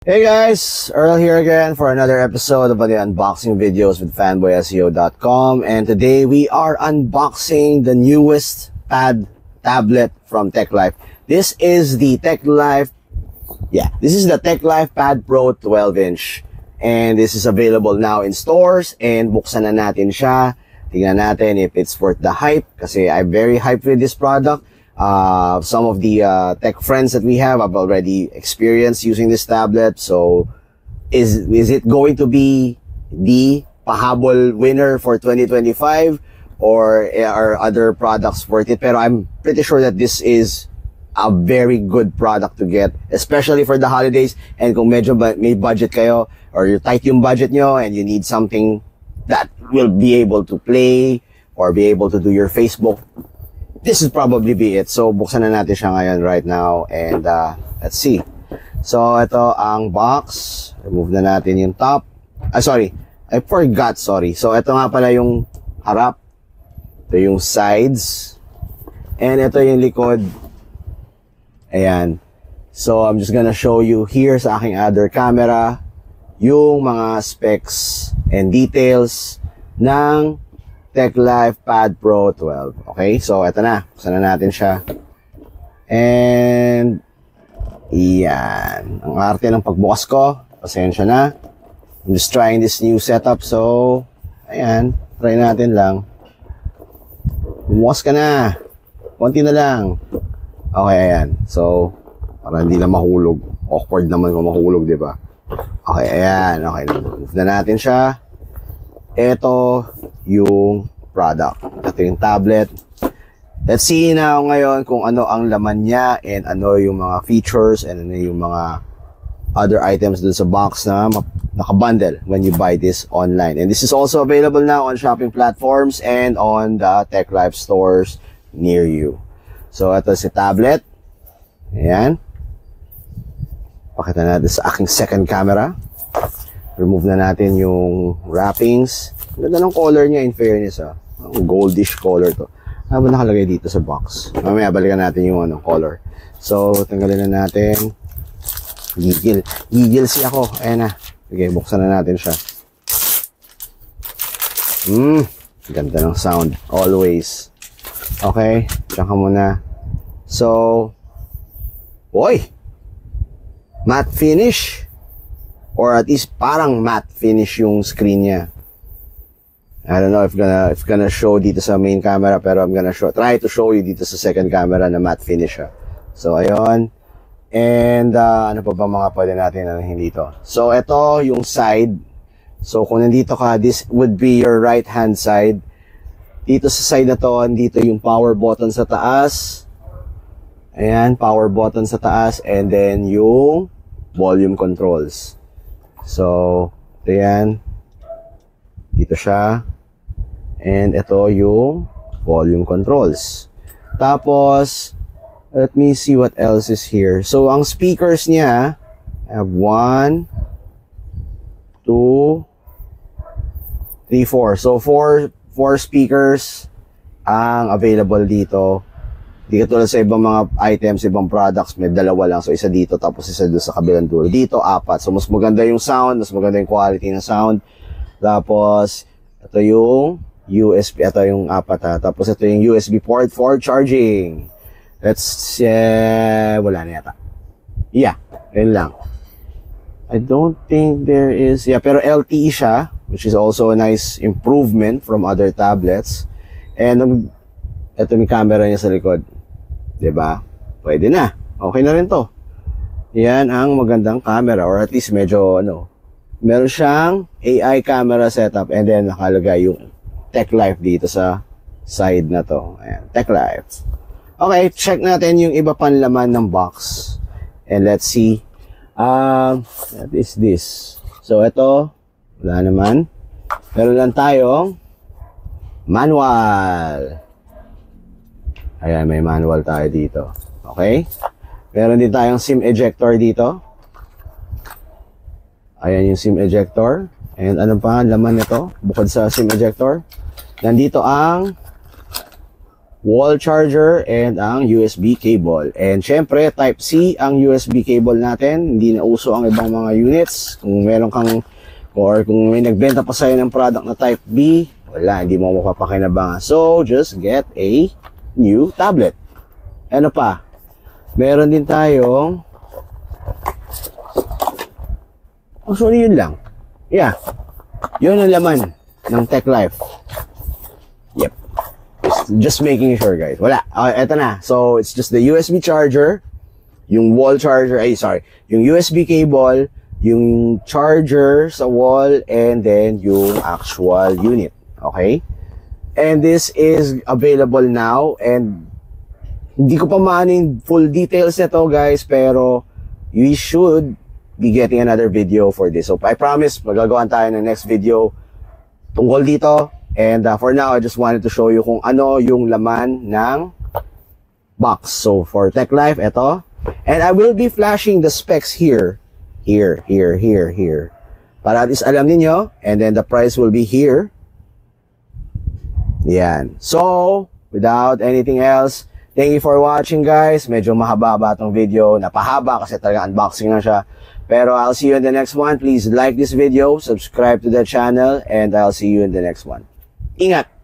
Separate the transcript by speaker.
Speaker 1: Hey guys, Earl here again for another episode of the unboxing videos with fanboyseo.com, and today we are unboxing the newest pad tablet from TechLife. This is the TechLife Pad Pro 12-inch, and this is available now in stores, and buksan na natin siya. Tingnan natin if it's worth the hype, kasi I'm very hyped with this product. Some of the tech friends that we have have already experienced using this tablet. So is it going to be the pahabol winner for 2025, or are other products worth it? Pero I'm pretty sure that this is a very good product to get, especially for the holidays. And kung medyo may budget kayo, or you're tight yung budget nyo and you need something that will be able to play or be able to do your Facebook, this is probably be it. So, buksan na natin siya ngayon right now, and let's see. So, ito ang box. Remove na natin yung top. Sorry. I forgot, sorry. So, ito nga pala yung harap. Ito yung sides. And ito yung likod. Ayan. So, I'm just gonna show you here sa aking other camera yung mga specs and details ng TechLife Pad Pro 12. Okay, so eto na. Buksan na natin siya. And yan. Ang arte ng pagbukas ko. Pasensya na. I'm just trying this new setup. So, ayan. Try natin lang. Bumukas ka na. Konti na lang. Okay, ayan. So, para hindi na mahulog. Awkward naman kung mahulog, di ba? Okay, ayan. Okay, move na natin siya. Ito yung product. Ito yung tablet. Let's see now ngayon kung ano ang laman niya, and ano yung mga features, and ano yung mga other items dun sa box na nakabundle when you buy this online. And this is also available now on shopping platforms and on the TechLife stores near you. So, ito si tablet. Ayan. Pakita natin sa aking second camera. Remove na natin yung wrappings. Ganda ng color niya, in fairness, goldish color to. Ano ba nakalagay dito sa box? Mamaya balikan natin yung color. So, tanggalin na natin. Gigil si ako. Ayan na. Sige, buksan na natin siya. Ganda ng sound. Always. Okay, diyan ka muna. So, matte finish. Or at least parang matte finish yung screen niya. I don't know if gonna show dito sa main camera, pero I'm gonna try to show you dito sa second camera na matte finish siya. So, ayun. And, ano pa ba mga pwede natin hindi to? So, ito yung side. So, kung nandito ka, this would be your right hand side. Dito sa side na to, dito yung power button sa taas. Ayan, power button sa taas. And then, yung volume controls. So, ito yan. Dito siya. And ito yung volume controls. Tapos, let me see what else is here. So, ang speakers niya, I have 1, 2, 3, 4. So, 4 speakers ang available dito. Di katulad sa ibang mga items, ibang products, may dalawa lang. So, isa dito, tapos isa doon sa kabilang dulo. Dito, 4. So, mas maganda yung sound, mas maganda yung quality ng sound. Tapos, ito yung USB, ito yung 4. Tapos, ito yung USB port for charging. Let's, wala na yata. Yeah, yun lang. I don't think there is, pero LTE siya, which is also a nice improvement from other tablets. And, ito yung camera niya sa likod. Diba? Pwede na. Okay na rin to. Yan ang magandang camera, or at least medyo meron siyang AI camera setup, and then nakalagay yung TechLife dito sa side na to. Ayan, TechLife. Okay, check natin yung iba pang laman ng box. And let's see. What is this? So ito, wala naman. Meron lang tayong manual. Ayan, may manual tayo dito. Okay? Meron din tayong SIM ejector dito. Ayan yung SIM ejector. And ano pa laman nito? Bukod sa SIM ejector, nandito ang wall charger, and ang USB cable. And syempre, Type-C ang USB cable natin. Hindi na uso ang ibang mga units. Kung meron kang, or kung may nagbenta pa sa'yo ng product na Type-B, wala, hindi mo mapapakinabangan. So, just get a new tablet. Ano pa? Meron din tayong, actually yun lang. Yeah. Yun ang laman ng TechLife. Yep. Just making sure, guys. Wala. Eto na. So, it's just the USB charger, yung wall charger, yung USB cable, yung charger sa wall, and then yung actual unit. Okay? And this is available now, and hindi ko pa maano yung full details nito, guys, pero we should be getting another video for this. So, I promise, magagawan tayo ng next video tungkol dito. And for now, I just wanted to show you kung ano yung laman ng box. So, for TechLife, ito. And I will be flashing the specs here. Here. Para at least alam niyo. And then the price will be here. Yan. So, without anything else, thank you for watching, guys. Medyo mahaba-haba itong video. Napahaba kasi talaga unboxing na siya. Pero I'll see you in the next one. Please like this video, subscribe to the channel, and I'll see you in the next one. Ingat!